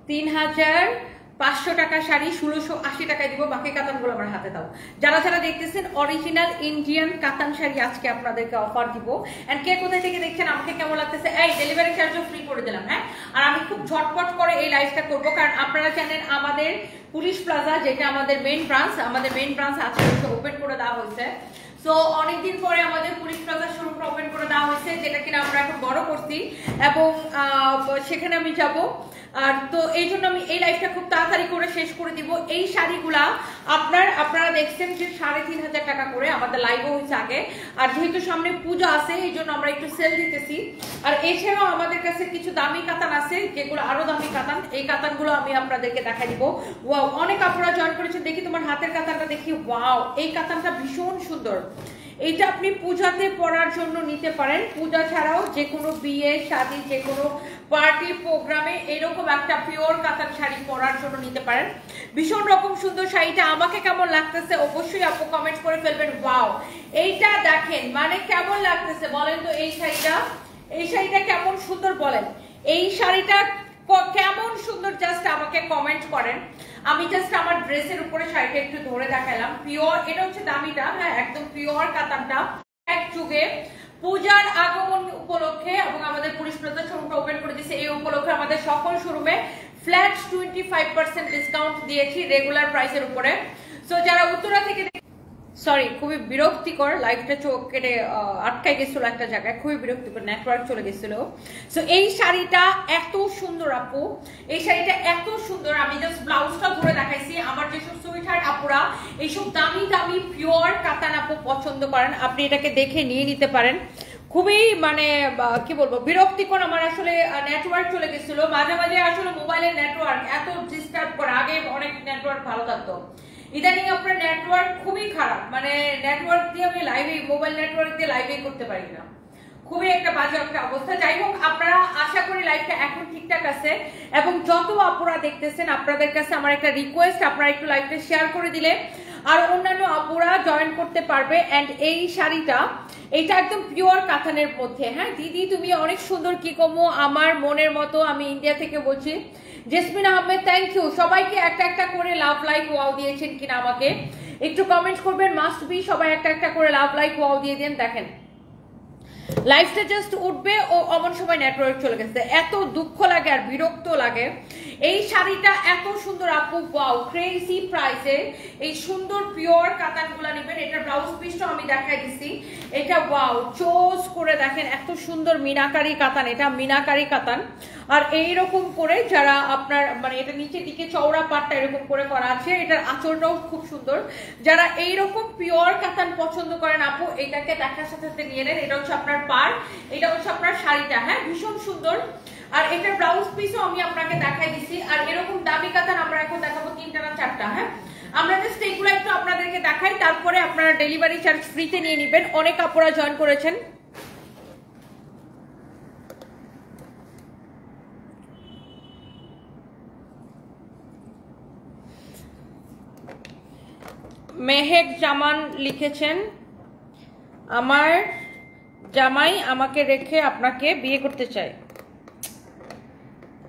৩৫০০ টাকা শাড়ি ১৬৮০ টাকায় দিব, বাকি কাতানগুলো আমার হাতে দাও। যারা যারা দেখতেছেন অরিজিনাল ইন্ডিয়ান কাতান শাড়ি আজকে আপনাদেরকে অফার দিব। এন্ড কে কোথায় থেকে দেখছেন, আমাকে কেমন লাগতেছে, এই ডেলিভারি চার্জও ফ্রি করে দিলাম। হ্যাঁ, আর আমি খুব ঝটপট করে এই লাইভটা করব, কারণ আপনারা জানেন আমাদের পুলিশ প্লাজা যেটা আমাদের মেইন ব্রাঞ্চ আজকে ওপেন করে দেওয়া হয়েছে। সো অনেকদিন পরে আমাদের পুলিশ প্লাজা শোরুমটা ওপেন করে দেওয়া হয়েছে, যেটা কিনা আমরা এখন বড় করছি এবং সেখানে আমি যাব। আর তো এই জন্য আমি এই লাইভটা খুব তাড়াতাড়ি করে শেষ করে দিব। এই শাড়িগুলা আপনারা দেখছেন যে ৩৫০০ টাকা করে আমাদের লাইভও হয়েছে আগে। আর যেহেতু সামনে পূজা আছে এই জন্য আমরা একটু সেল দিতেছি। আর এছাড়াও আমাদের কাছে কিছু দামি কাতান আছে, যেগুলো আরো দামি কাতান। এই কাতানগুলো আমি আপনাদেরকে দেখা দিব। ওয়াও, অনেক আপনারা জয়েন করেছেন, দেখি তোমার হাতের কাতানটা দেখি। ওয়াও, এই কাতানটা ভীষণ সুন্দর। এইটা আপনি পূজাতে পরার জন্য নিতে পারেন, পূজা ছাড়াও যে কোনো বিয়ে শাদী যে কোনো পার্টি প্রোগ্রামে এরকম একটা পিওর কাতান শাড়ি পরার জন্য নিতে পারেন। ভীষণ রকম সুন্দর শাড়িটা। আমাকে কেমন লাগতেছে অবশ্যই আপু কমেন্ট করে ফেলবেন। ওয়াও, এইটা দেখেন, মানে কেমন লাগতেছে বলেন তো। এই শাড়িটা কেমন সুন্দর বলেন, এই শাড়িটা কেমন সুন্দর জাস্ট আমাকে কমেন্ট করেন। আমি জাস্ট আমার ড্রেসের উপরে শাড়িটা একটু ধরে দেখালাম। পিওর, এটা হচ্ছে দামিটা, হ্যাঁ একদম পিওর কাতানটা। এক যুগে পূজার আগমন উপলক্ষে এবং আমাদের পুলিশ প্লাজা শোরুমটা ওপেন করে দিয়েছে, এই উপলক্ষে আমাদের সকল শোরুমে ফ্ল্যাট 25% ডিসকাউন্ট দিয়েছি রেগুলার প্রাইসের উপরে। সো যারা উত্তরা থেকে, সরি খুবই বিরক্তিকর, লাইভটা চোখ কেটে আটকাই গেছিল একটা জায়গায়, খুবই বিরক্তিকর, নেটওয়ার্ক চলে গেছিল। সো এই শাড়িটা এত সুন্দর আপু, এই শাড়িটা এত সুন্দর। আমি জাস্ট ব্লাউজটা ধরে দেখাইছি। আমার যেসব সুইটহার্ট আপুরা এইসব দামি দামি পিওর কাতান আপু পছন্দ করেন, আপনি এটাকে দেখে নিয়ে নিতে পারেন। খুবই মানে কি বলবো বিরক্তিকর, আমার আসলে নেটওয়ার্ক চলে গেছিল মাঝে মাঝে। আসলে মোবাইলের নেটওয়ার্ক এত ডিস্টার্ব করে, আগে অনেক নেটওয়ার্ক ভালো থাকতো, ইদানিং আপনার নেটওয়ার্ক খুবই খারাপ। মানে নেটওয়ার্ক দিয়ে আমি লাইভে, মোবাইল নেটওয়ার্ক দিয়ে লাইভে করতে পারি না, খুবই একটা বাজে একটা অবস্থা। যাই হোক, আপনারা আশা করি লাইভটা এখন ঠিকঠাক আছে। এবং যত আপুরা দেখতেছেন আপনাদের কাছে আমার একটা রিকোয়েস্ট, আপনারা একটু লাইভটা শেয়ার করে দিলে আর অন্যান্য আপুরা জয়েন করতে পারবে। এন্ড এই শাড়িটা, এটা একদম পিওর কাতানের মধ্যে। হ্যাঁ দিদি তুমি অনেক সুন্দর, কি কমো আমার মনের মতো। আমি ইন্ডিয়া থেকে বলছি, জেসমিন আহমেদ, থ্যাংক ইউ। সবাইকে একটা একটা করে লাভ লাইক ওয়াও দিয়েছেন কিনা আমাকে একটু কমেন্ট করবেন। মাস্ট বি সবাই একটা একটা করে লাভ লাইক ওয়াও দিয়ে দেন। দেখেন লাইফটা জাস্ট উঠবে ও অমন সময় নেটওয়ার্ক চলে গেছে, এত দুঃখ লাগে আর বিরক্ত লাগে। এই শাড়িটা এত সুন্দর আপু, ওয়াও ক্রেজি প্রাইসে এই সুন্দর পিওর কাতানগুলো নেবেন। এটার ব্লাউজ পিসটা আমি দেখাই দিছি, এটা ওয়াও চোজ করে দেখেন, এত সুন্দর মিনাকারি কাতান, এটা মিনাকারি কাতান। আর এইরকম করে যারা আপনার মানে এটা নিচের দিকে চওড়া পাটটা এরকম করে করা আছে, এটার আঁচলটাও খুব সুন্দর। যারা এইরকম পিওর কাতান পছন্দ করেন আপু, এটাকে দেখার সাথে সাথে নিয়ে নেন। এটা হচ্ছে আপনার পার, এটা হচ্ছে আপনার শাড়িটা, হ্যাঁ ভীষণ সুন্দর। আর এটার ব্লাউজ পিসও আমি আপনাকে দেখাই দিছি। আর এরকম দামি কাতান আমরা এখন দেখাবো 3টা না 4টা। হ্যাঁ, আমরা জাস্ট এইগুলো একটু আপনাদেরকে দেখাই, তারপরে আপনারা ডেলিভারি চার্জ ফ্রিতে নিয়ে নেবেন। অনেক আপুরা জয়েন করেছেন। মেহেক জামান লিখেছেন, আমার জামাই আমাকে রেখে আপনাকে বিয়ে করতে চায়।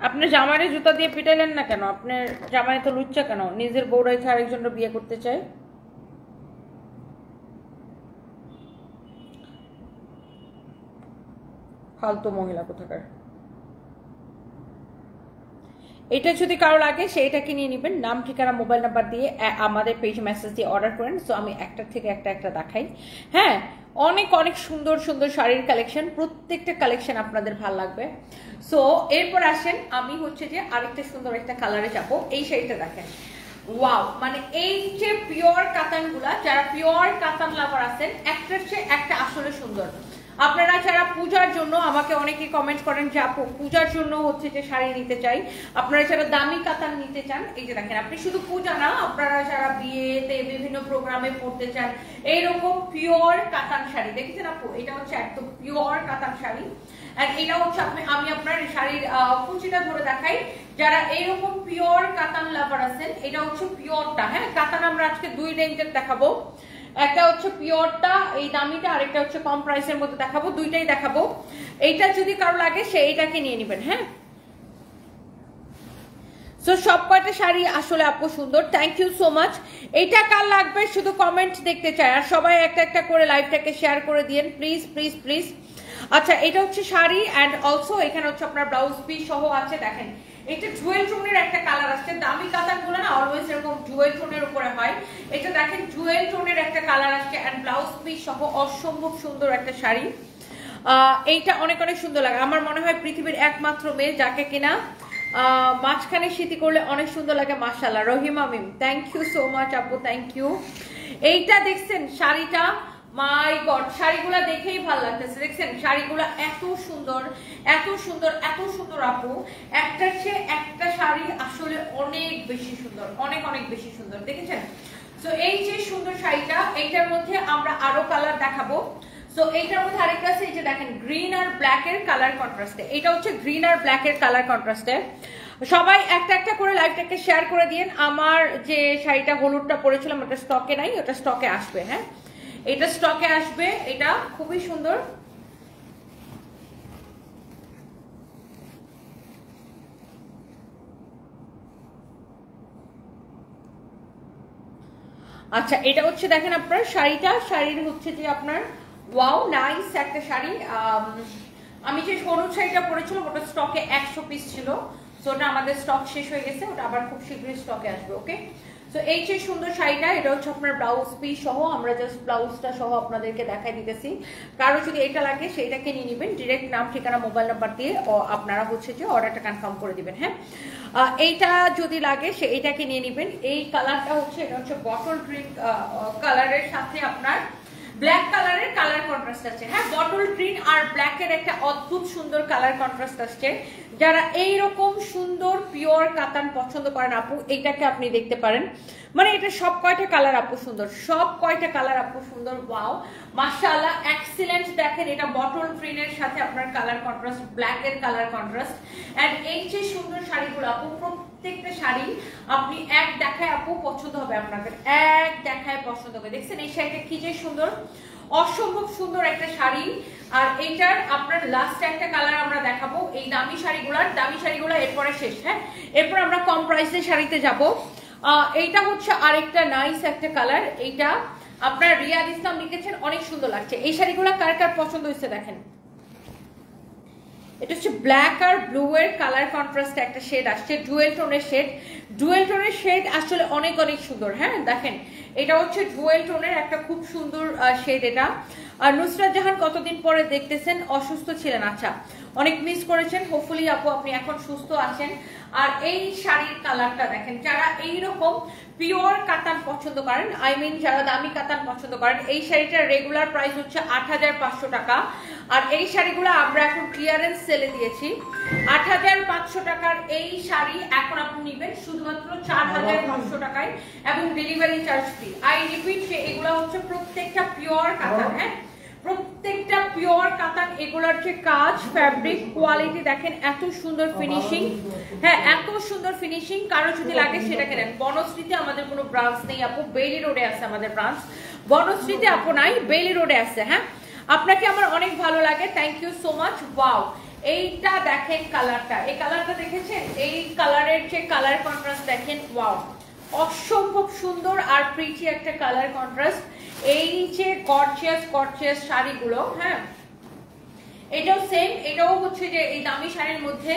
আপনার জামাইরে জুতা দিয়ে পিটাইলেন না কেন? আপনার জামাই তো লুচ্চা কেন, নিজের বউ রেখে আরেকজনের বিয়ে করতে চায়? ফালতু মহিলা কোথাকার। এটা যদি কারো লাগে সেইটাকে নিয়ে নেবেন, নাম ঠিকানা মোবাইল নাম্বার দিয়ে আমাদের পেজ মেসেজ দিয়ে অর্ডার করেন। সো আমি একটা থেকে একটা দেখাই। হ্যাঁ, অনেক অনেক সুন্দর সুন্দর শাড়ির কালেকশন, প্রত্যেকটা কালেকশন আপনাদের ভালো লাগবে। সো এরপর আসেন, আমি হচ্ছে যে আরেকটা সুন্দর একটা কালারে যাবো। এই শাড়িটা দেখেন, ওয়াও, মানে এই যে পিওর কাতানগুলা, যারা পিওর কাতান লাভার আছেন, একটার চেয়ে একটা আসলে সুন্দর। আপনারা যারা পূজার জন্য আমাকে অনেকে কমেন্ট করেন যে আপু পূজার জন্য হচ্ছে যে শাড়ি নিতে চাই, আপনারা যারা দামি কাতান নিতে চান, এই যে দেখেন, আপনি শুধু পূজা না, আপনারা যারা বিয়েতে বিভিন্ন প্রোগ্রামে পড়তে চান, এইরকম পিওর কাতান শাড়ি দেখেছেন আপু, এটা হচ্ছে একদম পিওর কাতান শাড়ি। আর এটা হচ্ছে আমি আপনার শাড়ির কুচিটা ধরে দেখাই। যারা এইরকম পিওর কাতান লাভার আছেন, এটা হচ্ছে পিওরটা। হ্যাঁ, কাতান আমরা আজকে 2 রেঞ্জের দেখাবো, একটা হচ্ছে পিওরটা এই দামিটা, আর একটা হচ্ছে কম প্রাইসের মধ্যে দেখাবো, দুইটাই দেখাবো। এইটা যদি কারো লাগে সে এইটাকে নিয়ে নেবেন। হ্যাঁ, সো সব কয়টা শাড়ি আসলে আপু সুন্দর, থ্যাংক ইউ সো মাচ। এইটা কার লাগবে শুধু কমেন্ট দেখতে চাই, আর সবাই একটা একটা করে লাইভটাকে শেয়ার করে দিয়েন প্লিজ প্লিজ প্লিজ। আচ্ছা এটা হচ্ছে শাড়ি অ্যান্ড অলসো এখানে হচ্ছে আপনার ব্লাউজ পিস সহ আছে। দেখেন এটা জুয়েল টোনের একটা কালার আসছে, দামি কাতানগুলো না অলওয়েজ এরকম জুয়েল টোনের উপরে হয়, এটা দেখেন জুয়েল টোনের একটা কালার আসছে অ্যান্ড ব্লাউজ পিস সহ অসম্ভব সুন্দর একটা শাড়ি। এইটা অনেক অনেক সুন্দর লাগে, আমার মনে হয় পৃথিবীর একমাত্র মেয়ে যাকে কিনা মাঝখানে শীতি করলে অনেক সুন্দর লাগে। মাশাআল্লাহ রহিমা মিম, থ্যাংক ইউ সো মাচ আপু, থ্যাংক ইউ। এইটা দেখছেন শাড়িটা, মাই গড শাড়িগুলো দেখেই ভালো লাগতেছে, দেখছেন শাড়িগুলো এত সুন্দর এত সুন্দর এত সুন্দর আপু, একটার চেয়ে একটা শাড়ি আসলে অনেক বেশি সুন্দর, অনেক অনেক বেশি সুন্দর, দেখেছেন? তো এই যে সুন্দর শাড়িটা, এইটার মধ্যে আমরা আরো কালার দেখাবো। সো এইটার মধ্যে আরেকটা আছে, এই যে দেখেন গ্রিন আর ব্ল্যাক এর কালার কন্ট্রাস্টে, এটা হচ্ছে গ্রিন আর ব্ল্যাক এর কালার কন্ট্রাস্টে। সবাই একটা একটা করে লাইভটাকে শেয়ার করে দিন। আমার যে শাড়িটা হলুদটা পরেছিলাম ওটা স্টকে নাই, ওটা স্টকে আসবে, হ্যাঁ এটা স্টকে আসবে, এটা খুবই সুন্দর। আচ্ছা এটা হচ্ছে দেখেন আপনার শাড়িটা, শাড়ির হচ্ছে যে আপনার ওয়াও নাইস একটা শাড়ি। আমি যে হলুদ শাড়িটা পরেছিলাম ওটা স্টকে 100 পিস ছিল, তো ওটা আমাদের স্টক শেষ হয়ে গেছে, ওটা আবার খুব শীঘ্রই স্টকে আসবে। ওকে, তো এই যে সুন্দর শাড়িটা, এটা হচ্ছে আপনার ব্লাউজ পিস সহ, আমরা জাস্ট ব্লাউজটা সহ আপনাদেরকে দেখাই দিতেছি। কারো যদি এটা লাগে সেইটাকে নিয়ে নেবেন, ডিরেক্ট নাম ঠিকানা মোবাইল নাম্বার দিয়ে আপনারা হচ্ছে যে অর্ডারটা কনফার্ম করে দিবেন। হ্যাঁ এইটা যদি লাগে সে এইটাকে নিয়ে নেবেন। এই কালারটা হচ্ছে, এটা হচ্ছে বটল গ্রিন কালারের সাথে আপনার ব্ল্যাক কালারের কালার কন্ট্রাস্ট আছে। হ্যাঁ বটল গ্রিন আর ব্ল্যাক এর একটা অদ্ভুত সুন্দর কালার কন্ট্রাস্ট আসছে। যারা এইরকম সুন্দর পিওর কাতান পছন্দ করেন আপু, এইটাকে আপনি দেখতে পারেন। মানে এটা সব কয়টা কালার আপু সুন্দর, সব কয়টা কালার আপু সুন্দর। ওয়াও মাশাআল্লাহ এক্সিলেন্ট। দেখেন এটা বটল গ্রিনের সাথে আপনার কালার কন্ট্রাস্ট, ব্ল্যাক এর কালার কন্ট্রাস্ট। এন্ড এই যে সুন্দর শাড়িগুলো আপু, প্রত্যেকটা শাড়ি আপনি এক দেখায় আপু পছন্দ হবে আপনাদের, এক দেখায় পছন্দ হবে। দেখছেন এই শাড়িটা কি যে সুন্দর, অসম্ভব সুন্দর একটা শাড়ি। আর এইটার আপনার লাস্ট একটা কালার আমরা দেখাবো। এই দামি শাড়িগুলো এরপরে শেষ। হ্যাঁ এরপর আমরা কম প্রাইসের শাড়িতে যাব। এইটা হচ্ছে আরেকটা নাইস একটা কালার, এইটা আপনার রিয়াদ ইসলাম লিখেছেন, অনেক সুন্দর লাগছে। এই শাড়িগুলো কার কার পছন্দ হয়েছে দেখেন, এটা হচ্ছে ব্ল্যাক আর ব্লু এর কালার কন্ট্রাস্ট একটা শেড আসছে, ডুয়েল টোনের শেড। ডুয়েল টোনের শেড আসলে অনেক অনেক সুন্দর। হ্যাঁ দেখেন এটা হচ্ছে ডুয়েল টোনের একটা খুব সুন্দর শেড এটা। আর নুসরাত জাহান কতদিন পরে দেখতেছেন, অসুস্থ ছিলেন, আচ্ছা অনেক মিস করেছেন, হোপফুলি আপু আপনি এখন সুস্থ আছেন। আর এই শাড়ির কালারটা দেখেন, যারা এইরকম পিওর কাতান পছন্দ করেন, আই মিন যারা দামি কাতান পছন্দ করেন, এই শাড়িটার রেগুলার প্রাইস হচ্ছে 8500 টাকা। আর এই শাড়িগুলো আমরা এখন ক্লিয়ারেন্স সেলে দিয়েছি 8500 টাকার। এই শাড়ি এখন আপনি নেবেন শুধুমাত্র 4500 টাকায় এবং delivery charge free. I repeat যে এগুলো হচ্ছে প্রত্যেকটা পিওর কাতান। হ্যাঁ প্রত্যেকটা পিওর কাতান, এগুলোর যে কাজ, ফ্যাব্রিক কোয়ালিটি দেখেন, এত সুন্দর ফিনিশিং। হ্যাঁ এত সুন্দর ফিনিশিং। কারো যদি লাগে সেটা কেনেন। বনশ্রীতে আমাদের কোনো ব্রাঞ্চ নেই আপু, বেইলি রোডে আছে আমাদের ব্রাঞ্চ, বনশ্রীতে আপু নাই, বেইলি রোডে আছে। হ্যাঁ আপনাকে আমার অনেক ভালো লাগে, thank you so much. Wow এইটা দেখেন কালারটা, এই কালারটা দেখেছেন, এই কালারের যে কালার কন্ট্রাস্ট দেখেন, ওয়াও অসম্ভব সুন্দর আর প্রিটি একটা কালার কন্ট্রাস্ট। এই যে গর্জিয়াস শাড়িগুলো, হ্যাঁ এটাও সেম, এটাও হচ্ছে যে এই দামি শাড়ির মধ্যে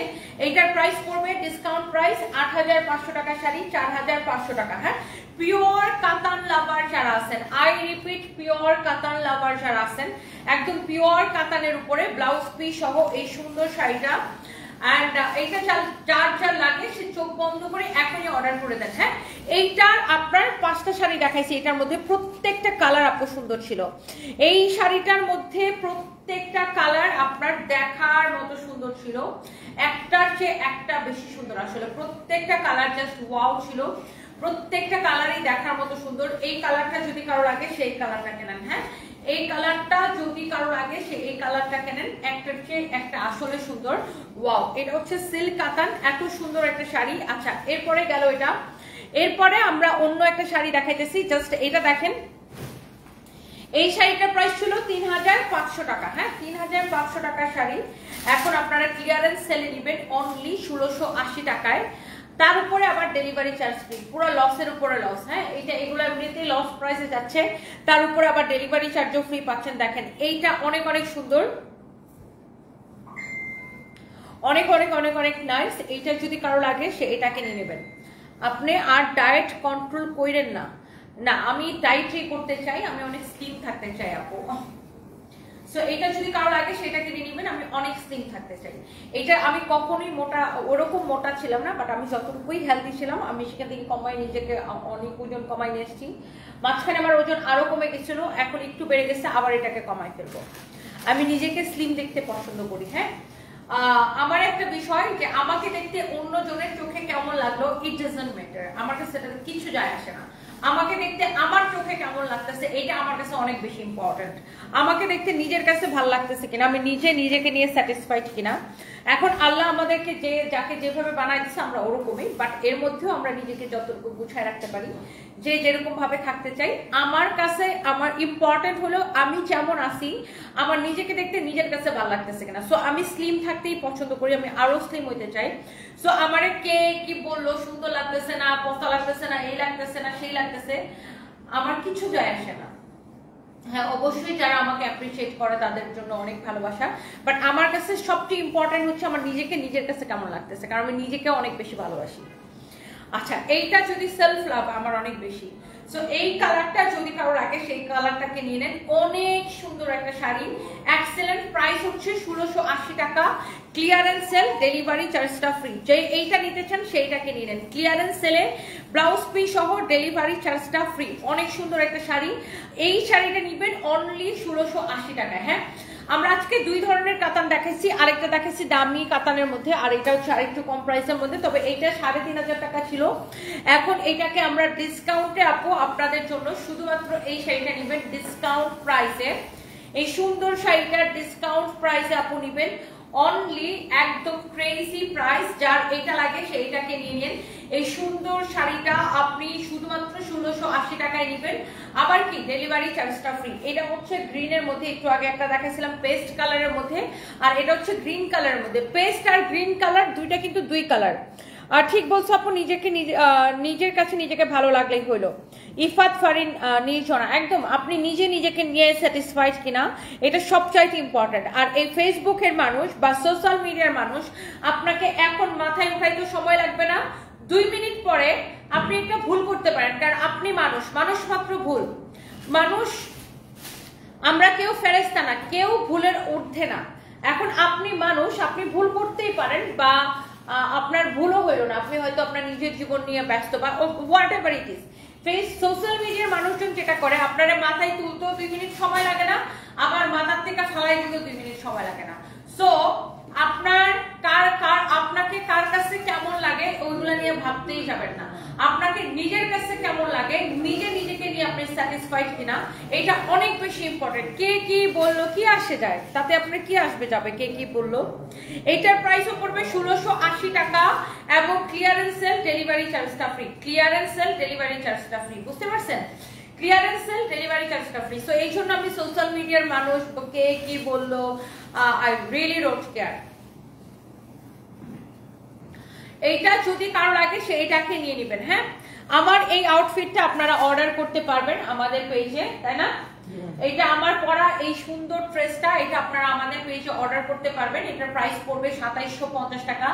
এইটার প্রাইস পড়বে ডিসকাউন্ট প্রাইস 8500 টাকা শাড়ি 4500 টাকা। হ্যাঁ পিওর কাতান লাভার যারা আছেন, আই রিপিট পিওর কাতান লাভার যারা আছেন, একদম পিওর কাতানের উপরে ব্লাউজ পিস সহ এই সুন্দর শাড়িটা। এন্ড এইটা যার লাগে সে চোখ বন্ধ করে এখনই অর্ডার করে দেন। হ্যাঁ এইটার আপনার 5টা শাড়ি দেখাইছি, এটার মধ্যে প্রত্যেকটা কালার আপু সুন্দর ছিল। এই শাড়িটার মধ্যে প্রত্যেকটা কালার আপনার দেখার মতো সুন্দর ছিল, একটার চেয়ে একটা বেশি সুন্দর। আসলে প্রত্যেকটা কালার জাস্ট ওয়াও ছিল, প্রত্যেকটা কালারই দেখার মতো সুন্দর। এই কালারটা যদি কারো লাগে সেই কালারটা কেনেন। হ্যাঁ এই কালারটা যদি কারো লাগে সে এই কালারটা কেনেন, একটার চেয়ে একটা আসলে সুন্দর। ওয়াও এটা হচ্ছে সিল্ক কাতান, এত সুন্দর একটা শাড়ি। আচ্ছা এরপরে গেল এটা, এরপরে আমরা অন্য একটা শাড়ি দেখাইতেছি, জাস্ট এটা দেখেন। এই শাড়িটার প্রাইস ছিল 3500 টাকা। হ্যাঁ 3500 টাকার শাড়ি এখন আপনারা ক্লিয়ারেন্স সেলে নেবেন অনলি 1680 টাকায়। তার উপরে আবার ডেলিভারি চার্জ ফ্রি, পুরো লসের উপরে লস। হ্যাঁ, এটা এগুলো এমনিতেই লস প্রাইসে যাচ্ছে, তার উপরে আবার ডেলিভারি চার্জও ফ্রি পাচ্ছেন। দেখেন এইটা অনেক অনেক সুন্দর, অনেক অনেক অনেক অনেক নাইস। এইটা যদি কারো লাগে সে এটাকে নিয়ে নেবেন। আপনি আর ডায়েট কন্ট্রোল করেন না। না, আমি ডায়েটই করতে চাই, আমি অনেক স্লিম থাকতে চাই আপু। সো এটা যদি কারো লাগে সেটাকে নিয়ে নেবেন। আমি অনেক স্লিম থাকতে চাই। এটা আমি কখনোই মোটা, ওরকম মোটা ছিলাম না, বাট আমি যতটুকুই হেলদি ছিলাম আমি সেখান থেকে কমাই নিজেকে অনেক ওজন কমাই নিয়ে এসেছি। মাঝখানে আমার ওজন আরো কমে গেছিল, এখন একটু বেড়ে গেছে, আবার এটাকে কমাই ফেলবো। আমি নিজেকে স্লিম দেখতে পছন্দ করি। হ্যাঁ, আমার একটা বিষয় যে আমাকে দেখতে অন্য জনের চোখে কেমন লাগলো ইট ডাজন্ট ম্যাটার, আমার কাছে সেটা কিছু যায় আসে না। আমাকে দেখতে আমার চোখে কেমন লাগতেছে এটা আমার কাছে অনেক বেশি ইম্পর্টেন্ট। আমাকে দেখতে নিজের কাছে ভালো লাগতেছে কিনা, আমি নিজেকে নিয়ে স্যাটিসফাইড কিনা। এখন আল্লাহ আমাদেরকে যে যাকে যেভাবে বানাই দিচ্ছে আমরা ওরকমই, বাট এর মধ্যেও আমরা নিজেকে যতটুকু গুছায় রাখতে পারি, যে যেরকম ভাবে থাকতে চাই। আমার কাছে আমার ইম্পর্টেন্ট হলো আমি যেমন আছি আমার নিজেকে দেখতে নিজের কাছে ভালো লাগতেছে কিনা। সো আমি স্লিম থাকতেই পছন্দ করি, আমি আরো স্লিম হইতে চাই। সো আমারে কে কি বললো, সুন্দর লাগতেছে না, পচা লাগতেছে না, এই লাগতেছে না, সেই লাগতেছে, আমার কিছু যায় আসে না। হ্যাঁ, অবশ্যই যারা আমাকে অ্যাপ্রিসিয়েট করে তাদের জন্য অনেক ভালোবাসা, বাট আমার কাছে সবচেয়ে ইম্পর্টেন্ট হচ্ছে আমার নিজেকে নিজের কাছে কেমন লাগতেছে, কারণ আমি নিজেকে অনেক বেশি ভালোবাসি। আচ্ছা, এইটা যদি সেলফ লাভ আমার অনেক বেশি। সো এই কালারটা যদি কারো লাগে সেই কালারটাকে নিয়ে নেন। অনেক সুন্দর একটা শাড়ি, এক্সেলেন্ট প্রাইস হচ্ছে 1680 টাকা। ক্লিয়ারেন্স সেল, ডেলিভারি চার্জটা ফ্রি। যে এইটা নিতে চান সেইটাকে নিয়ে নেন। ক্লিয়ারেন্স সেলে ব্লাউজ পিস সহ ডেলিভারি চার্জটা ফ্রি। অনেক সুন্দর একটা শাড়ি, এই শাড়িটা নিবেন অনলি 1680 টাকা। হ্যাঁ, আমরা আজকে দুই ধরনের কাতান দেখাচ্ছি, আরেকটা দেখাচ্ছি দামি কাতানের মধ্যে, আর এটা হচ্ছে আরেকটু কম প্রাইসের মধ্যে। তবে এইটা 3500 টাকা ছিল, এখন এটাকে আমরা ডিসকাউন্টে আপু আপনাদের জন্য শুধুমাত্র এই শাড়িটা নিবেন ডিসকাউন্ট প্রাইসে। এই সুন্দর শাড়িটার ডিসকাউন্ট প্রাইসে আপু নিবেন অনলি একদম ক্রেজি প্রাইস। যার এটা লাগে সেইটাকে নিয়ে নিন। এই সুন্দর শাড়িটা আপনি শুধুমাত্র 1680 টাকায় নিবেন, আবার কি ডেলিভারি চার্জটা ফ্রি। এটা হচ্ছে গ্রিনের মধ্যে, একটু আগে একটা দেখাচ্ছিলাম পেস্ট কালারের মধ্যে, আর এটা হচ্ছে গ্রিন কালারের মধ্যে। পেস্ট আর গ্রিন কালার দুইটা কিন্তু দুই কালার। আর ঠিক বলছো আপু, নিজেকে নিজের কাছে নিজেকে ভালো লাগলেই হলো। ইফাত ফারিন নির্জনা, একদম আপনি নিজেকে নিয়ে স্যাটিসফাইড কিনা এটা সবচাইতে ইম্পর্টেন্ট। আর এই ফেসবুকের মানুষ বা সোশ্যাল মিডিয়ার মানুষ আপনাকে এখন মাথায় উঠাইতে সময় লাগবে না, 2 মিনিট পরে আপনি একটা ভুল করতে পারেন, কারণ আপনি মানুষ মাত্র ভুল। মানুষ, আমরা কেউ ফেরেশতা না, কেউ ভুলের ঊর্ধ্বে না। এখন আপনি মানুষ, আপনি ভুল করতেই পারেন, বা আপনার ভুলও হইল না, আপনি হয়তো আপনার নিজের জীবন নিয়ে ব্যস্ত বা what ever it is. Social মিডিয়ার মানুষজন যেটা করে, আপনারা মাথায় তুলতেও 2 মিনিট সময় লাগে না, আবার মাথার থেকে ফালাই দিতেও 2 মিনিট সময় লাগে না। সো আপনার আপনাকে কার কাছে কেমন লাগে ওইগুলো নিয়ে ভাবতেই যাবেন না। আপনাকে নিজের কাছে কেমন লাগে, নিজেকে নিয়ে আপনি স্যাটিসফাইড কিনা, এটা অনেক বেশি ইম্পর্টেন্ট। কে কি বললো কি আসে যায়, তাতে আপনার কি আসবে যাবে, কে কি বললো। এটার প্রাইসও পড়বে 1680 টাকা এবং ক্লিয়ারেন্স সেল ডেলিভারি চার্জটা ফ্রি। ক্লিয়ারেন্স সেল ডেলিভারি চার্জটা ফ্রি, বুঝতে পারছেন? ক্লিয়ারেন্স সেল ডেলিভারি চার্জটা ফ্রি। সো এই জন্য আমি সোশ্যাল মিডিয়ার মানুষ কে কি বললো, আই রিয়েলি ডোন্ট কেয়ার। এইটা যদি কারো লাগে সেইটাকে নিয়ে নেবেন। হ্যাঁ, আমার এই আউটফিটটা আপনারা অর্ডার করতে পারবেন আমাদের পেজে, তাই না? এটা আমার পরা এই সুন্দর ড্রেসটা, এটা আপনারা আমাদের পেজে অর্ডার করতে পারবেন। এটার প্রাইস পড়বে 2750 টাকা।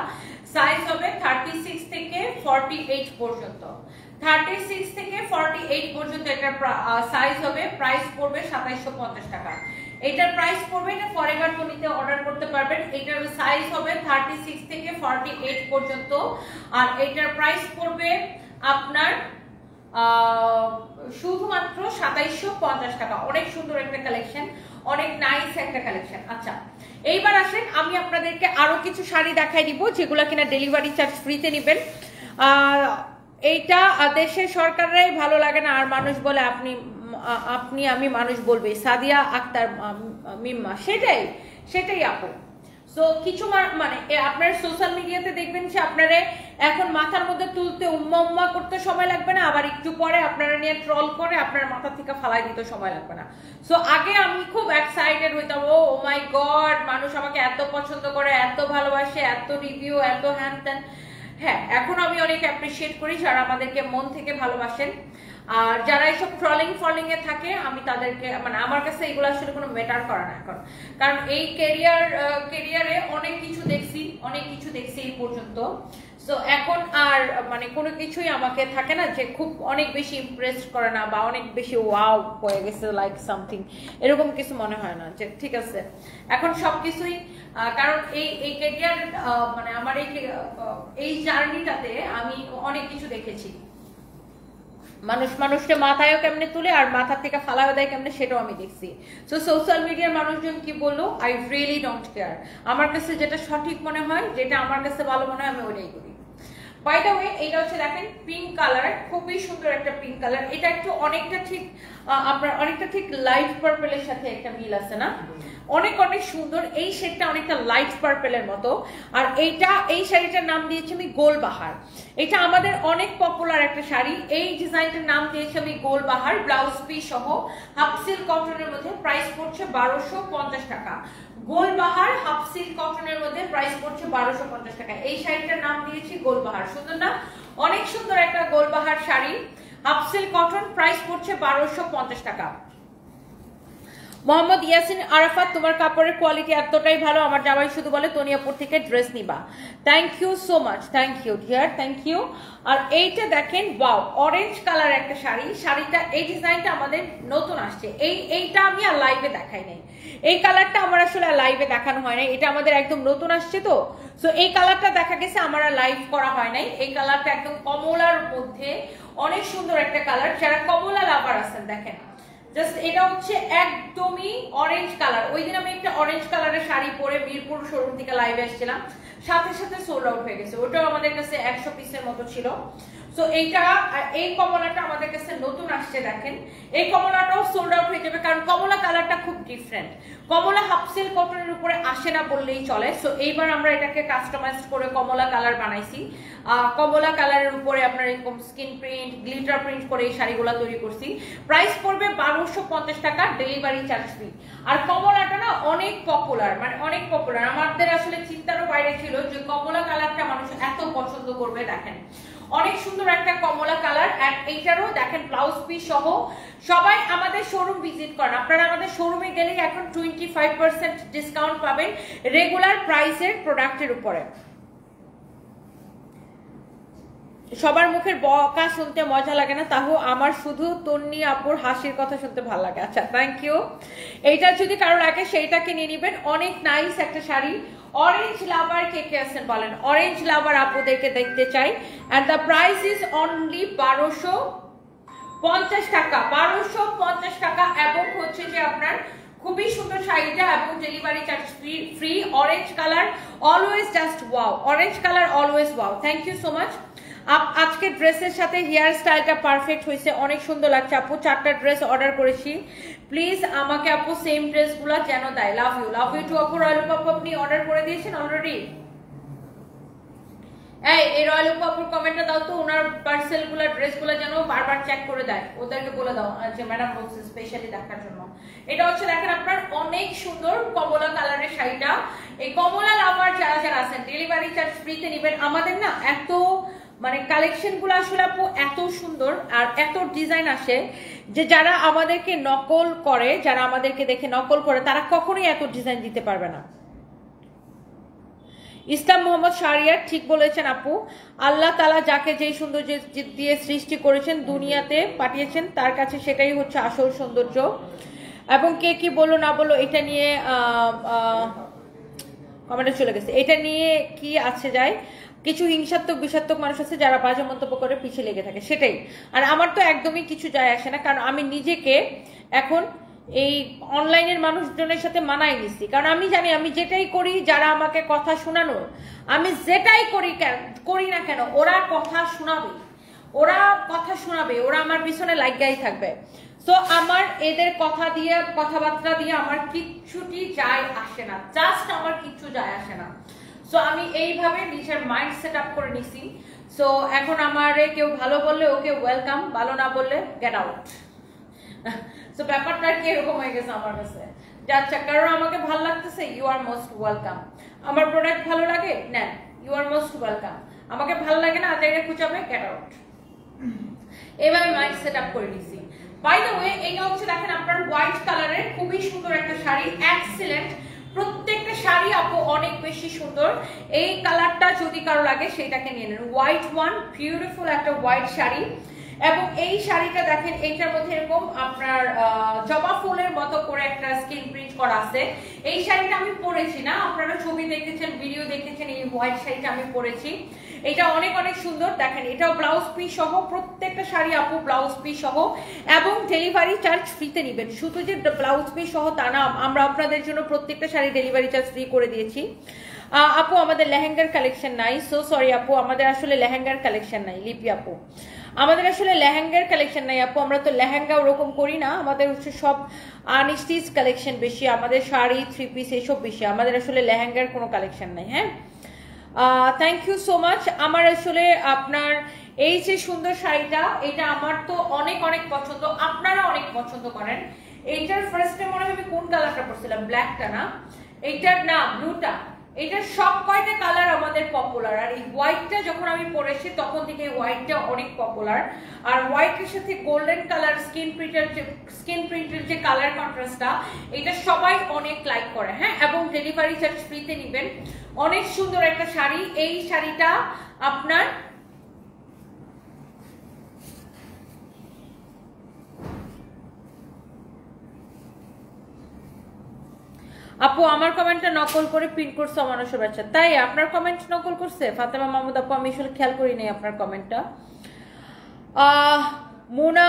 সাইজ হবে 36 থেকে 48 পর্যন্ত। 36 থেকে 48 পর্যন্ত এটার সাইজ হবে। প্রাইস পড়বে 2750 টাকা। এটার প্রাইস পড়বে, এটা ফরএভার টনিতে অর্ডার করতে পারবেন। এটার সাইজ হবে 36 থেকে 48 পর্যন্ত, আর এটার প্রাইস পড়বে আপনার শুধুমাত্র 2750 টাকা। অনেক সুন্দর একটা কালেকশন, অনেক নাইস একটা কালেকশন। আচ্ছা, এইবার আসেন আমি আপনাদেরকে আরো কিছু শাড়ি দেখাই দিব যেগুলো কিনা ডেলিভারি চার্জ ফ্রিতে নেবেন। এইটা দেশের সরকাররাই ভালো লাগে না, আর মানুষ বলে আমি মানুষ বলবে। সাদিয়া আক্তার মিম্মা, সেটাই আপু। সো কিছু মানে আপনার সোশ্যাল মিডিয়াতে দেখবেন যে আপনারা এখন মাথার মধ্যে তুলতে উম্মা করতে সময় লাগবে না, আবার একটু পরে আপনারা নিয়ে ট্রল করে আপনার মাথা থেকে ফালাই দিতে সময় লাগবে না। সো আগে আমি খুব এক্সাইটেড হইতাম, ও মাই গড মানুষ আমাকে এত পছন্দ করে, এত ভালোবাসে, এত রিভিউ, এত হ্যান ত্যান। হ্যাঁ, এখন আমি অনেক অ্যাপ্রিসিয়েট করি যারা আমাদেরকে মন থেকে ভালোবাসেন। আর যারা এইসব ফলিং এ থাকে আমি তাদেরকে মানে আমার কাছে এগুলো আসলে কোনো ম্যাটার করে না এখন, কারণ এই কেরিয়ারে অনেক কিছু দেখছি এই পর্যন্ত। সো এখন আর মানে কোনো কিছুই আমাকে থাকে না যে খুব অনেক বেশি ইমপ্রেস করে না বা অনেক বেশি ওয়াও হয়ে গেছে লাইক সামথিং, এরকম কিছু মনে হয় না যে ঠিক আছে এখন সবকিছুই। কারণ এই কেরিয়ার মানে আমার এই জার্নিটাতে আমি অনেক কিছু দেখেছি। মানুষকে মাথায়ও কেমনে তুলে আর মাথা থেকে ফালাও দেয় কেমনে, সেটাও আমি দেখছি। সো সোশ্যাল মিডিয়ার মানুষজন কি বললো, আই রিয়েলি ডোন্ট কেয়ার। আমার কাছে যেটা সঠিক মনে হয়, যেটা আমার কাছে ভালো মনে হয়, আমি ওইটাই করি। বাই দ্য ওয়ে, এটা হচ্ছে দেখেন পিঙ্ক কালার, খুবই সুন্দর একটা পিঙ্ক কালার। এটা একটু অনেকটা ঠিক লাইট পার্পলের সাথে একটা মিল আছে না, অনেক সুন্দর। এই শেডটা অনেকটা লাইট পার্পলের মতো। আর এই শাড়িটার নাম দিয়েছি আমি গোলবাহার। এটা আমাদের অনেক পপুলার একটা শাড়ি। এই ডিজাইনটার নাম দিয়েছি আমি গোলবাহার, ব্লাউজ পিস সহ, হাফ সিল্ক কটনের মধ্যে, প্রাইস পড়ছে 1250 টাকা। গোলবাহার হাফ সিল্ক কটনের মধ্যে প্রাইস পড়ছে 1250 টাকা। এই শাড়িটার নাম দিয়েছি গোলবাহার। সুন্দর না? অনেক সুন্দর একটা গোলবাহার sari, half silk cotton, price পড়ছে 1250 টাকা। মোহাম্মদ ইয়াসিন আরাফাত, তোমার কাপড়ের কোয়ালিটি এতটাই ভালো, আমার জামাই শুধু বলে তনিয়াপুর থেকে ড্রেস নিবা। Thank you so much, thank you dear, thank you. আর এইটা দেখেন, ওয়াও, অরেঞ্জ কালার একটা শাড়িটা এই ডিজাইনটা আমাদের নতুন আসছে। এইটা আমি আর লাইভে দেখাই নাই, এই কালারটা আমার আসলে লাইভে দেখানো হয় নাই, এটা আমাদের একদম নতুন আসছে তো। সো এই কালারটা দেখা গেছে আমার লাইভ করা হয় নাই। এই কালারটা একদম কমলার মধ্যে অনেক সুন্দর একটা কালার, যারা কমলা লাভার আছেন দেখেন জাস্ট, এটা হচ্ছে একদমই অরেঞ্জ কালার। ওই দিন আমি একটা অরেঞ্জ কালারের শাড়ি পরে মিরপুর শোরুম থেকে লাইভে এসেছিলাম, সাথে সোল্ড আউট হয়ে গেছে। ওটাও আমাদের কাছে 100 পিসের মতো ছিল। সো এই কমলাটা আমাদের কাছে নতুন আসছে দেখেন, এই কমলাটাও সোল্ড আউট হয়ে যাবে, কারণ কমলা কালারটা খুব ডিফারেন্ট। কমলা হাফ সিল্ক কটনের উপরে আসে না বললেই চলে। সো এইবার আমরা এটাকে কাস্টমাইজ করে কমলা কালার বানাইছি। কমলা কালারের উপরে আপনার এরকম স্কিন প্রিন্ট, গ্লিটার প্রিন্ট করে এই শাড়িগুলো তৈরি করছি। প্রাইস পড়বে 1250 টাকা, ডেলিভারি চার্জ ফ্রি। আর কমলাটা না অনেক পপুলার, মানে অনেক পপুলার, আমাদের আসলে চিন্তারও বাইরে ছিল যে কমলা কালারটা মানুষ এত পছন্দ করবে। দেখেন অনেক সুন্দর একটা কমলা কালার। আর এইটারও দেখেন ব্লাউজ পিস সহ। সবাই আমাদের শোরুম ভিজিট করেন, আপনারা আমাদের শোরুমে গেলেই এখন 25% ডিসকাউন্ট পাবেন রেগুলার প্রাইসের প্রোডাক্টের উপরে। সবার মুখের বকা শুনতে মজা লাগে না, তাও আমার শুধু তন্নি আপুর হাসির কথা শুনতে ভালো লাগে। আচ্ছা, থ্যাংক ইউ। এইটা যদি কারো লাগে সেইটাকে নিয়ে নিবেন, অনেক নাইস একটা শাড়ি। অরেঞ্জ লাভার কে আছেন বলেন, অরেঞ্জ লাভার আপুদেরকে দেখতে চাই। And the price is only 1250 টাকা, 1250 টাকা। এবং হচ্ছে যে আপনার খুবই সুন্দর শাড়িটা, এবং delivery charge free. Orange colour always just wow, orange colour always wow. Thank you so much. আজকে ড্রেসের সাথে হেয়ার স্টাইলটা পারফেক্ট হয়েছে, অনেক সুন্দর লাগছে আপু। 4টা ড্রেস অর্ডার করেছি, প্লিজ আমাকে আপু সেম ড্রেসগুলো যেন দেয়। লাভ ইউ টু আপু। রয়্যাল পাপু আপনি অর্ডার করে দিয়েছেন অলরেডি? এই রয়্যাল আপুর কমেন্টটা দাও তো, ওনার পার্সেলগুলো ড্রেসগুলো যেন বারবার চেক করে দেয়, ওদেরকে বলে দাও যে ম্যাডাম বলছে স্পেশালি দেখার জন্য। এটা হচ্ছে দেখেন আপনার অনেক সুন্দর কমলা কালারের শাড়িটা। এই কমলা লাভার যারা আছেন ডেলিভারি চার্জ ফ্রিতে নেবেন। আমাদের না এত মানে কালেকশন গুলো আসলে আপু এত সুন্দর আর এত ডিজাইন আসে যে যারা আমাদেরকে নকল করে, যারা আমাদেরকে দেখে নকল করে, তারা কখনোই এত ডিজাইন দিতে পারবে না। ইসলাম মোহাম্মদ শাহরিয়ার, ঠিক বলেছেন আপু। আল্লাহ তাআলা যাকে যেই সৌন্দর্য দিয়ে সৃষ্টি করেছেন, দুনিয়াতে পাঠিয়েছেন, তার কাছে সেটাই হচ্ছে আসল সৌন্দর্য। এবং কে কি বলো না বলো এটা নিয়ে কমেন্টে চলে গেছে, এটা নিয়ে কি আছে যায়। কিছু হিংসাত্মক বিষাত্মক মানুষ আছে যারা বাজে মন্তব্য করে পিছিয়ে লেগে থাকে, সেটাই। আর আমার তো একদমই কিছু যায় আসে না, কারণ আমি নিজেকে এখন এই অনলাইনের মানুষজনের সাথে মানাই নিছি। কারণ আমি জানি আমি যেটাই করি, যারা আমাকে কথা শোনানোর, আমি যেটাই করি না কেন ওরা কথা শোনাবে, ওরা আমার পিছনে লাগাই থাকবে। সো আমার এদের কথাবার্তা দিয়ে আমার কিচ্ছুটি যায় আসে না, জাস্ট আমার কিচ্ছু যায় আসে না। সো আমি এইভাবে নিজের মাইন্ড সেট আপ করে নিছি। সো এখন আমারে কেউ ভালো বললে ওকে ওয়েলকাম, ভালো না বললে গেট আউট। সো ব্যাপারটা কি এরকম হয়ে গেছে আমার কাছে। আচ্ছা, কারণ আমাকে ভালো লাগতেছে, ইউ আর মোস্ট ওয়েলকাম। আমার প্রোডাক্ট ভালো লাগে, নেন, ইউ আর মোস্ট ওয়েলকাম। আমাকে ভালো লাগে না আজাইরা খুঁজাবে, গেট আউট। এভাবে মাইন্ড সেট আপ করে নিছি। বাই দ্য ওয়ে এইটা হচ্ছে দেখেন আপনার হোয়াইট কালারের খুবই সুন্দর একটা শাড়ি, এক্সিলেন্ট। প্রত্যেকটা শাড়ি আপু অনেক বেশি সুন্দর। এই কালারটা যদি কারো লাগে সেটাকে নিয়ে নেন। হোয়াইট ওয়ান, বিউটিফুল একটা হোয়াইট শাড়ি। এবং এই শাড়িটা দেখেন এইটার মধ্যে এরকম আপনার জবা ফুলের মতো করে একটা স্ক্রিন প্রিন্ট করা আছে। এই শাড়িটা আমি পরেছি না, আপনারা ছবি দেখেছেন, ভিডিও দেখেছেন, এই হোয়াইট শাড়িটা আমি পরেছি। এটা অনেক অনেক সুন্দর। দেখেন এটাও ব্লাউজ পিস সহ, প্রত্যেকটা শাড়ি আপু ব্লাউজ পিস সহ, এবং ডেলিভারি চার্জ ফ্রিতে নেবেন। শুধু যে ব্লাউজ পিস সহ তা না, আমরা আপনাদের জন্য প্রত্যেকটা শাড়ি ডেলিভারি চার্জ ফ্রি করে দিয়েছি। আপু আমাদের লেহেঙ্গার কালেকশন নাই, সো সরি আপু, আমাদের আসলে লেহেঙ্গার কালেকশন নাই। লিপি আপু আমাদের আসলে লেহেঙ্গার কালেকশন নাই আপু, আমরা তো লেহেঙ্গা ওরকম করি না, আমাদের হচ্ছে সব আনস্টিচ কালেকশন বেশি, আমাদের শাড়ি থ্রি পিস এইসব বেশি, আমাদের আসলে লেহেঙ্গার কোনো কালেকশন নাই। হ্যাঁ, থ্যাংক ইউ সো মাচ। আমার আসলে আপনার এই যে সুন্দর শাড়িটা, এটা আমার তো অনেক অনেক পছন্দ, আপনারা অনেক পছন্দ করেন। এইটার ফার্স্টে মনে হয় আমি কোন কালারটা পরছিলাম, ব্ল্যাকটা না, এইটার না ব্লুটা, এটার সব কয়টা কালার আমাদের পপুলার। আর এই হোয়াইটটা যখন আমি পরেছি তখন থেকে হোয়াইটটা অনেক পপুলার। আর হোয়াইটের সাথে গোল্ডেন কালার স্কিন প্রিন্টের যে কালার কন্ট্রাস্টটা, এটা সবাই অনেক লাইক করে। হ্যাঁ, এবং ডেলিভারি চার্জ ফ্রিতে নেবেন। অনেক সুন্দর একটা শাড়ি। এই শাড়িটা আপনার আপু আমার কমেন্টটা নকল করে প্রিন্ট করছে মানুষের বাচ্চা, তাই আপনার কমেন্ট নকল করছে ফাতেমা মাহমুদ আপু? আমি আসলে খেয়াল করি নাই আপনার কমেন্টটা। মোনা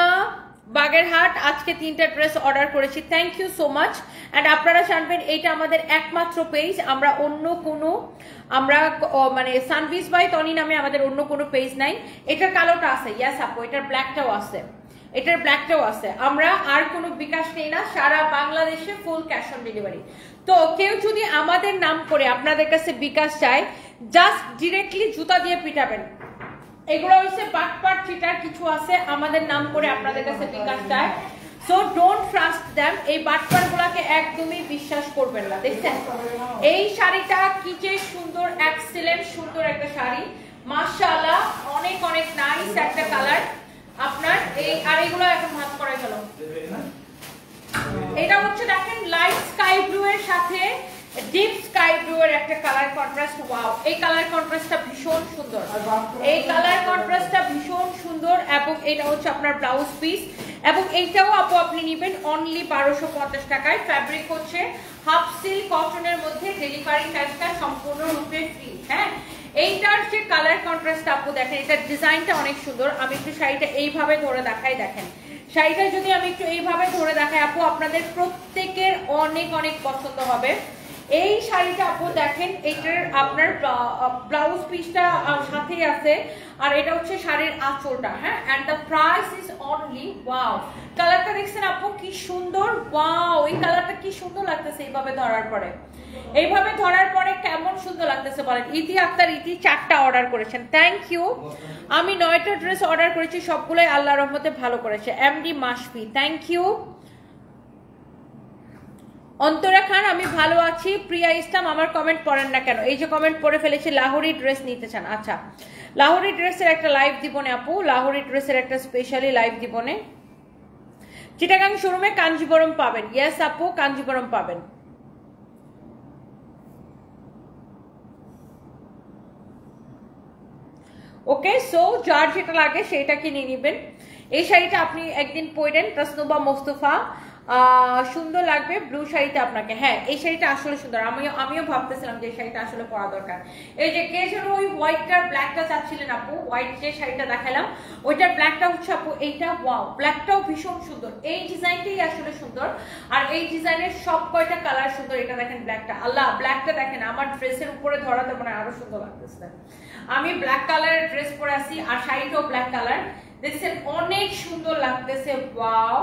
বাগেরহাট আজকে 3টা ড্রেস অর্ডার করেছি, thank you so much. And আপনারা জানবেন এইটা আমাদের একমাত্র পেজ, আমরা অন্য কোনো মানে সানভিস বাই টনি নামে আমাদের অন্য কোনো পেজ নাই। এটার কালোটা আছে, ইয়াস আপু, এটার ব্ল্যাকটাও আছে, এটার ব্ল্যাকটাও আছে। আমরা আর কোনো বিকাশ নেই না, সারা বাংলাদেশে ফুল ক্যাশ অন ডেলিভারি। তো কেউ যদি আমাদের নাম করে আপনাদের কাছে বিকাশ চায়, জাস্ট ডিরেক্টলি জুতা দিয়ে পিটাবেন। এগুলো হচ্ছে বাটপাট চিটার কিছু আছে, আমাদের নাম করে আপনাদের কাছে বিকাশ চায়, সো ডোন্ট ট্রাস্ট দেম। এই বাটপাট গুলাকে একদমই বিশ্বাস করবেন না। দেখছেন এই শাড়িটা কি যে সুন্দর, এক্সিলেন্ট সুন্দর একটা শাড়ি, মাশাআল্লাহ, অনেক অনেক নাইস একটা কালার আপনার। এই আর এগুলো এখন ভাঁজ করা গেল। এটা হচ্ছে দেখেন লাইট স্কাই ব্লু এর সাথে ডিপ স্কাই ব্লু এর একটা কালার কন্ট্রাস্ট। ওয়াও, এই কালার কন্ট্রাস্টটা ভীষণ সুন্দর, এই কালার কন্ট্রাস্টটা ভীষণ সুন্দর। এবং এটা হচ্ছে আপনার ব্লাউজ পিস, এবং এইটাও আপু আপনি নেবেন অনলি 1250 টাকায়। ফ্যাব্রিক হচ্ছে হাফ সিল্ক কটনের মধ্যে, ডেলিভারি চার্জটা সম্পূর্ণরূপে ফ্রি। হ্যাঁ, এইটার যে কালার কন্ট্রাস্ট আপু দেখেন, এটার ডিজাইনটা অনেক সুন্দর। আমি একটু শাড়িটা এইভাবে ধরে দেখাই, দেখেন শাড়িটা যদি আমি একটু এইভাবে ধরে দেখাই আপু, আপনাদের প্রত্যেকের অনেক অনেক পছন্দ হবে। এই শাড়িটা আপু দেখেন, এটার আপনার ব্লাউজ পিসটা সাথেই আছে, আর এটা হচ্ছে শাড়ির আঁচলটা। হ্যাঁ, and the price is only, wow, কালারটা দেখছেন আপু কি সুন্দর, ওয়াও, এই কালারটা কি সুন্দর লাগতেছে এইভাবে ধরার পরে, এইভাবে ধরার পরে কেমন সুন্দর লাগতেছে বলেন। ইতি আক্তার ইতি 4টা অর্ডার করেছেন, থ্যাংক ইউ। আমি 9টা ড্রেস অর্ডার করেছি, সবগুলোই আল্লাহর রহমতে ভালো করেছে। MD Masfi, thank you. Antara Khan আমি ভালো আছি। প্রিয়া ইসলাম আমার কমেন্ট পড়েন না কেন? এই যে কমেন্ট পড়ে ফেলেছি, লাহোরি ড্রেস নিতে চান? আচ্ছা, লাহোরি ড্রেসের একটা লাইভ দিবনে আপু, লাহোরি ড্রেসের একটা স্পেশালি লাইভ দিবনে। চিটাগাং শোরুমে কাঞ্জিবরম পাবেন, ইয়েস আপু, কাঞ্জিবরম পাবেন। ওকে, সো যার যেটা লাগে সেটা কিনে নেবেন। এই শাড়িটা আপনি একদিন পরেন, তাসনুবা মোস্তফা, সুন্দর লাগবে ব্লু শাড়িটা আপনাকে। হ্যাঁ, এই শাড়িটা আসলে সুন্দর, আমিও ভাবতেছিলাম যে এই শাড়িটা আসলে পরা দরকার। এই যে কে যেন ওই হোয়াইটটার ব্ল্যাকটা চাচ্ছিলেন আপু, হোয়াইট যে শাড়িটা দেখালাম ওইটার ব্ল্যাকটা হচ্ছে আপু এইটা, ওয়াও, ব্ল্যাকটাও ভীষণ সুন্দর। এই ডিজাইনটাই আসলে সুন্দর, আর এই ডিজাইনের সব কয়টা কালার সুন্দর। এটা দেখেন ব্ল্যাকটা, আল্লাহ, ব্ল্যাকটা দেখেন আমার ড্রেসের উপরে ধরাতে মানে আরো সুন্দর লাগতেছে। আমি ব্ল্যাক কালারের ড্রেস পরে আছি, আর শাড়িটাও ব্ল্যাক কালার, দেখছেন অনেক সুন্দর লাগতেছে। ওয়াও,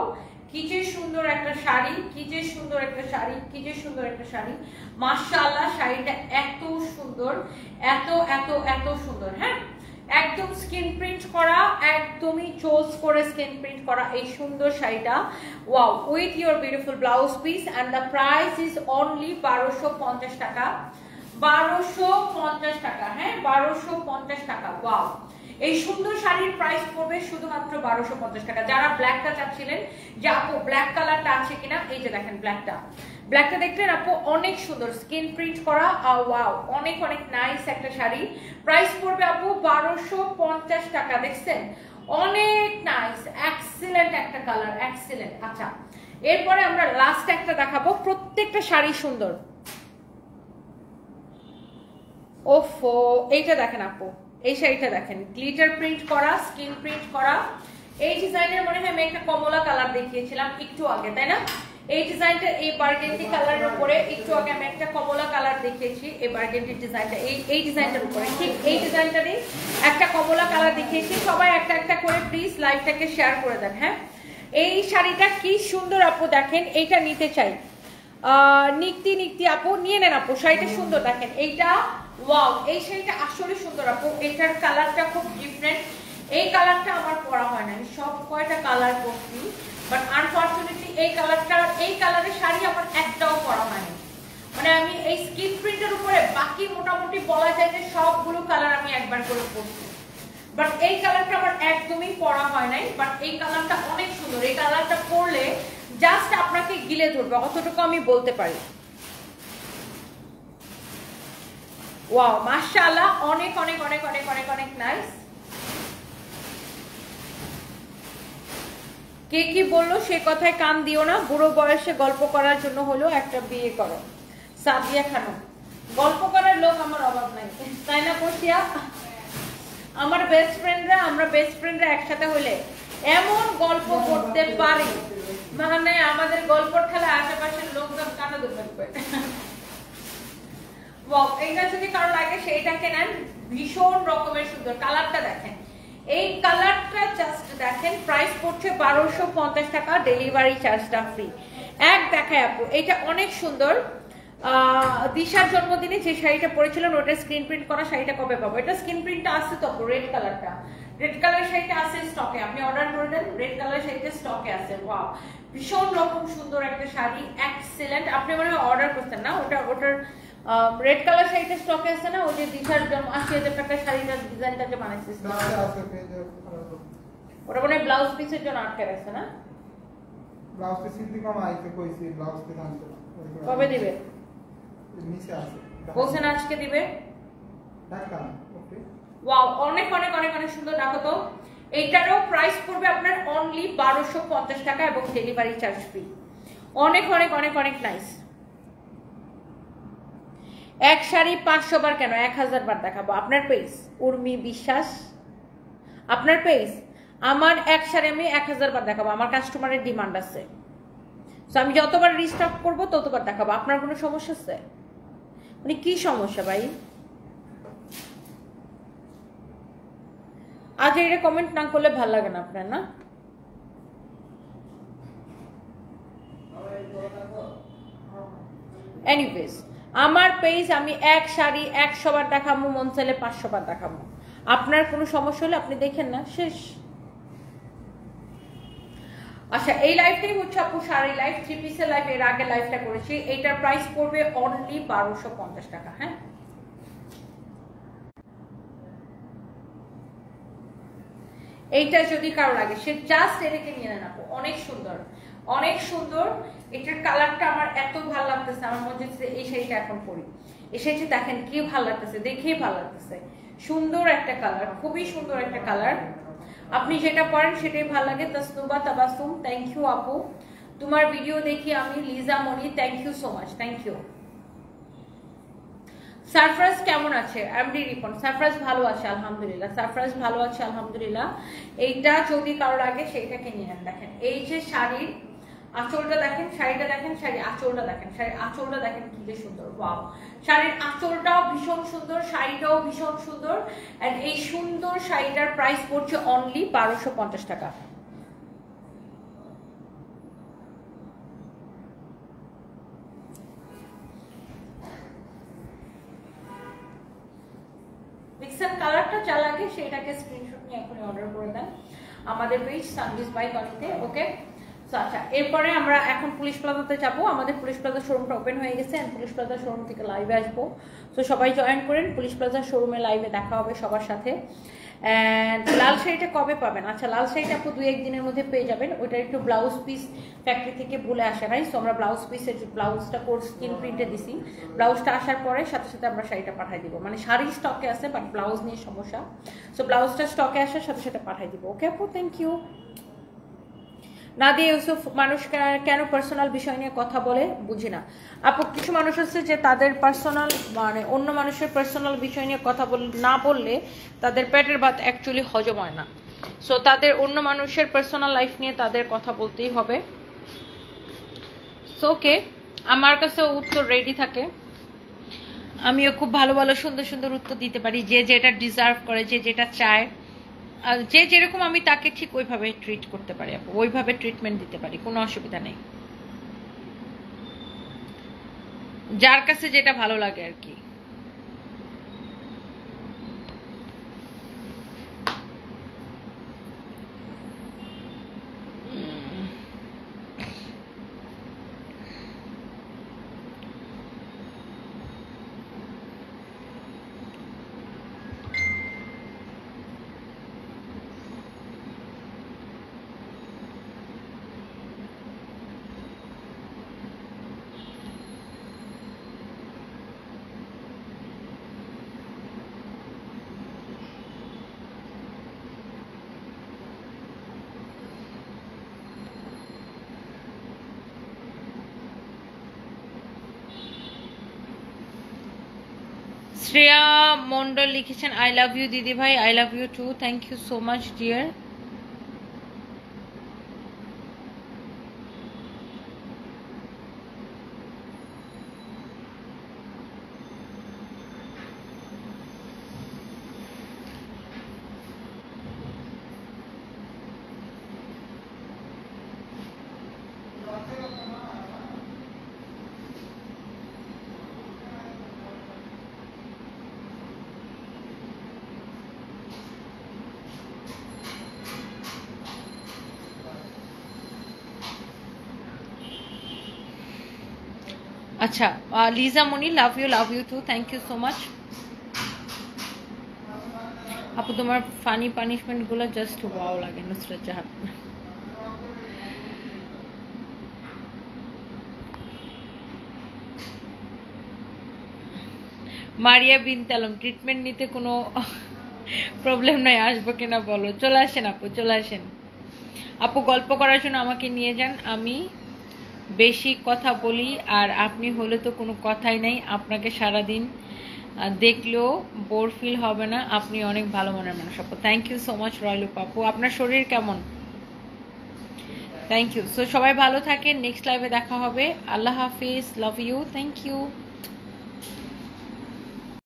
কি যে সুন্দর একটা শাড়ি, কি যে সুন্দর একটা শাড়ি, কি যে সুন্দর একটা শাড়ি, মাশাআল্লাহ। শাড়িটা এত সুন্দর, এত এত এত সুন্দর। হ্যাঁ, একদম স্কিন প্রিন্ট করা, একদমই চোজ করে স্কিন প্রিন্ট করা এই সুন্দর শাড়িটা, wow, with your beautiful blouse piece, and the price is only 1250 টাকা। 1250 টাকা। হ্যাঁ 1250 টাকা। ওয়াও, এই সুন্দর শাড়ির প্রাইস পড়বে শুধুমাত্র 1250 টাকা। যারা ব্ল্যাকটা চাচ্ছিলেন যে আপু ব্ল্যাক কালারটা আছে কিনা, এই যে দেখেন ব্ল্যাকটা দেখলেন আপু, অনেক সুন্দর স্কিন প্রিন্ট করা। ওয়াও, অনেক অনেক নাইস একটা শাড়ি। প্রাইস পড়বে আপু 1250 টাকা। দেখছেন অনেক নাইস, এক্সিলেন্ট একটা কালার, এক্সিলেন্ট। আচ্ছা, এরপরে আমরা লাস্ট একটা দেখাবো। প্রত্যেকটা শাড়ি সুন্দর। ওফো, এইটা দেখেন আপু, এই শাড়িটা দেখেন, গ্লিটার প্রিন্ট করা, স্কিন প্রিন্ট করা। এই ডিজাইনের মনে হয় আমি একটা কমলা কালার দেখিয়েছিলাম একটু আগে, তাই না? এই ডিজাইনটা এই বার্গেন্ডি কালারের উপরে একটু আগে আমি একটা কমলা কালার দেখিয়েছি। এই বার্গেন্ডি ডিজাইনটা এই ডিজাইনটার উপরে, ঠিক এই ডিজাইনটারই একটা কমলা কালার দেখিয়েছি। সবাই একটা একটা করে প্লিজ লাইভটাকে শেয়ার করে দেন। হ্যাঁ, এই শাড়িটা কি সুন্দর আপু, দেখেন এইটা নিতে চাই। নিক্তি আপু নিয়ে নেন আপু, শাড়িটা সুন্দর দেখেন এইটা। ওয়াও, এই শাড়িটা আসলে সুন্দর আপু, এটার কালারটা খুব ডিফারেন্ট। এই কালারটা আমার পরা হয় না, সব কয়টা কালার পরছি, বাট আনফরচুনেটলি এই কালারের শাড়ি আমার একটাও পরা হয়নি। মানে আমি এই স্কিন প্রিন্টের উপরে বাকি মোটামুটি বলা যায় যে সবগুলো কালার আমি একবার করে পরছি, বাট এই কালারটা আমার একদমই পরা হয় নাই। বাট এই কালারটা অনেক সুন্দর, এই কালারটা পরলে জাস্ট আপনাকে গিলে ধরবে, অতটুকু আমি বলতে পারি। ওয়াও, মাশাআল্লাহ, অনেক অনেক অনেক অনেক অনেক অনেক নাইস। কে কি বললো সে কথায় কান দিও না, বুড়ো বয়সে গল্প করার জন্য হলো একটা বিয়ে করো। সাদিয়া খানম, গল্প করার লোক আমার অভাব নাই, তাই না বসিয়া? আমার বেস্ট ফ্রেন্ডরা, আমরা বেস্ট ফ্রেন্ডরা একসাথে হলে এমন গল্প করতে পারি, মানে আমাদের গল্পর খেলা আশেপাশের লোকজন কাটা দুর্ভাগ্য। এইটা যদি কারো লাগে সেইটাকে নেন, ভীষণ রকমের সুন্দর। কালারটা দেখেন, এই কালারটা জাস্ট দেখেন। প্রাইস পড়ছে 1250 টাকা, ডেলিভারি চার্জটা ফ্রি। এক দেখায় আপু, এটা অনেক সুন্দর। দিশার জন্মদিনে যে শাড়িটা পরেছিলেন ওটা স্ক্রিন প্রিন্ট করা শাড়িটা কবে পাবো? এটা স্ক্রিন প্রিন্টটা আছে তো, রেড কালারটা, রেড কালার শাড়িটা আছে স্টকে, আপনি অর্ডার করে দেন, রেড কালার শাড়িটা স্টকে আছে। ওয়াও, ভীষণ রকম সুন্দর একটা শাড়ি, এক্সেলেন্ট। আপনি মনে হয় অর্ডার করতেন না, ওটার রেড কালার শাড়িটা স্টকে আছে না? ওই যে দিশার জন্য 80,000 টাকার শাড়িটার ডিজাইনটা যে বানাইছিস, ওটা মনে হয় ব্লাউজ পিসের জন্য আটকে রাখছে না? ব্লাউজ পিস দিতে কম আইতে কইছি, ব্লাউজ পিস আনতে কবে দিবে? নিচে আছে, বলছেন আজকে দিবে। ডাক্তার ওকে। ওয়াও, অনেক অনেক অনেক অনেক সুন্দর। দেখো তো, এইটারও প্রাইস পড়বে আপনার অনলি 1250 টাকা এবং ডেলিভারি চার্জ ফ্রি। অনেক অনেক অনেক অনেক নাইস। এক শাড়ি 500 বার কেন, 1000 বার দেখাবো। আপনার পেজ উর্মি বিশ্বাস, আপনার পেজ। আমার এক শাড়ি আমি 1000 বার দেখাবো, আমার কাস্টমারের ডিমান্ড আছে। সো আমি যতবার রিস্টক করবো ততবার দেখাবো। আপনার কোনো সমস্যা আছে? মানে কি সমস্যা ভাই? আজ এটা কমেন্ট না করলে ভালো লাগে না আপনার, না? এনিওয়েজ, আমার পেজ আমি এক শাড়ি 100 বার দেখাবো, মন চাইলে 500 বার দেখাবো। আপনার কোনো সমস্যা হলে আপনি দেখেন না, শেষ। আচ্ছা, এই লাইফটাই হচ্ছে আপু শাড়ি লাইফ, 3 পিসের লাইফ। এর আগে লাইফটা করেছি, এইটার প্রাইস পড়বে অনলি 1250 টাকা। হ্যাঁ, এইটা যদি কারো লাগে সে জাস্ট এটাকে নিয়ে নেন আপু, অনেক সুন্দর, অনেক সুন্দর। এটার কালারটা আমার এত ভালো লাগতেছে, আমার মনে হচ্ছে এই শাড়িটা এখন পরি। এই শাড়িটা দেখেন কি ভালো লাগতেছে, দেখেই ভালো লাগতেছে। সুন্দর একটা কালার, খুবই সুন্দর একটা কালার। আপনি যেটা পরেন সেটাই ভালো লাগে। তাসনুবা তাবাসুম, থ্যাংক ইউ আপু, তোমার ভিডিও দেখি আমি। Liza Moni, thank you so much, thank you. Sarfaraz কেমন আছে? এমডি রিপন, সারফরাজ ভালো আছে আলহামদুলিল্লাহ, সারফরাজ ভালো আছে আলহামদুলিল্লাহ। এইটা যদি কারো লাগে সেইটাকে নিয়ে নেন। দেখেন এই যে শাড়ির আঁচলটা দেখেন, শাড়িটা দেখেন, শাড়ির আঁচলটা দেখেন, শাড়ির আঁচলটা দেখেন কি যে সুন্দর। ওয়াও, শাড়ির আঁচলটাও ভীষণ সুন্দর, শাড়িটাও ভীষণ সুন্দর। এন্ড এই সুন্দর শাড়িটার প্রাইস পড়ছে অনলি 1250 টাকা। মিক্সার কালারটা যা লাগে সেটাকে স্ক্রিনশট নিয়ে এখন অর্ডার করে দেন আমাদের পেজ সানভিজ বাই বানিতে। ওকে, আচ্ছা, এরপরে আমরা এখন পুলিশ প্লাজাতে যাব। আমাদের পুলিশ প্লাজা শোরুমটা ওপেন হয়ে গেছে, এন্ড পুলিশ প্লাজা শোরুম থেকে লাইভে আসবো। তো সবাই জয়েন করেন, পুলিশ প্লাজা শোরুমে লাইভে দেখা হবে সবার সাথে। অ্যান্ড লাল শাড়িটা কবে পাবেন? আচ্ছা, লাল শাড়িটা আপু 2-1 দিনের মধ্যে পেয়ে যাবেন। ওইটা একটু ব্লাউজ পিস ফ্যাক্টরি থেকে ভুলে আসে নাই, সো আমরা ব্লাউজ পিসের ব্লাউজটা কোর্স স্ক্রিন প্রিন্টে দিছি। ব্লাউজটা আসার পরে সাথে সাথে আমরা শাড়িটা পাঠিয়ে দিব। মানে শাড়ি স্টকে আছে, বাট ব্লাউজ নিয়ে সমস্যা। সো ব্লাউজটা স্টকে আসার সাথে সাথে পাঠিয়ে দিব। ওকে আপু, থ্যাংক ইউ। নাদিয়া ইউসুফ, মানুষ কেন পার্সোনাল বিষয় নিয়ে কথা বলে বুঝি না। আপু, কিছু মানুষ আছে যে তাদের পার্সোনাল মানে অন্য মানুষের পার্সোনাল বিষয় নিয়ে কথা না বললে তাদের পেটের ভাত অ্যাকচুয়ালি হজম হয় না। সো তাদের অন্য মানুষের পার্সোনাল লাইফ নিয়ে তাদের কথা বলতেই হবে। সো ওকে, আমার কাছে উত্তর রেডি থাকে, আমিও খুব ভালো ভালো সুন্দর সুন্দর উত্তর দিতে পারি। যে যেটা ডিজার্ভ করে, যে যেটা চায়, যে যেরকম আমি তাকে ঠিক ওইভাবে ট্রিট করতে পারি, ওইভাবে ট্রিটমেন্ট দিতে পারি, কোনো অসুবিধা নেই। যার কাছে যেটা ভালো লাগে আর কি। শ্রেয়া মন্ডল লিখেছেন, আই লাভ ইউ দিদি ভাই, I love you too, thank you so much dear. আচ্ছা, Liza Moni, love you too, thank you so much. আপু, তোমার ফানি পানিশমেন্ট গুলো জাস্ট ওয়াও লাগে। নুসরাত জাহান, মারিয়া বিনতে আলম, ট্রিটমেন্ট নিতে কোনো প্রবলেম নাই, আসবো কিনা বলো? চলে আসেন আপু, চলে আসেন আপু, গল্প করার জন্য আমাকে নিয়ে যান। আমি বেশি কথা বলি আর আপনি হলে তো কোনো কথাই নাই। আপনাকে সারাদিন দেখলেও বোর ফিল হবে না, আপনি অনেক ভালো মনের মানুষ আপু। থ্যাংক ইউ সো মাচ রয়লু আপু। আপনার শরীর কেমন? Thank you. সো সবাই ভালো থাকেন, নেক্সট লাইভে দেখা হবে। আল্লাহ হাফিজ, লাভ ইউ, থ্যাংক ইউ।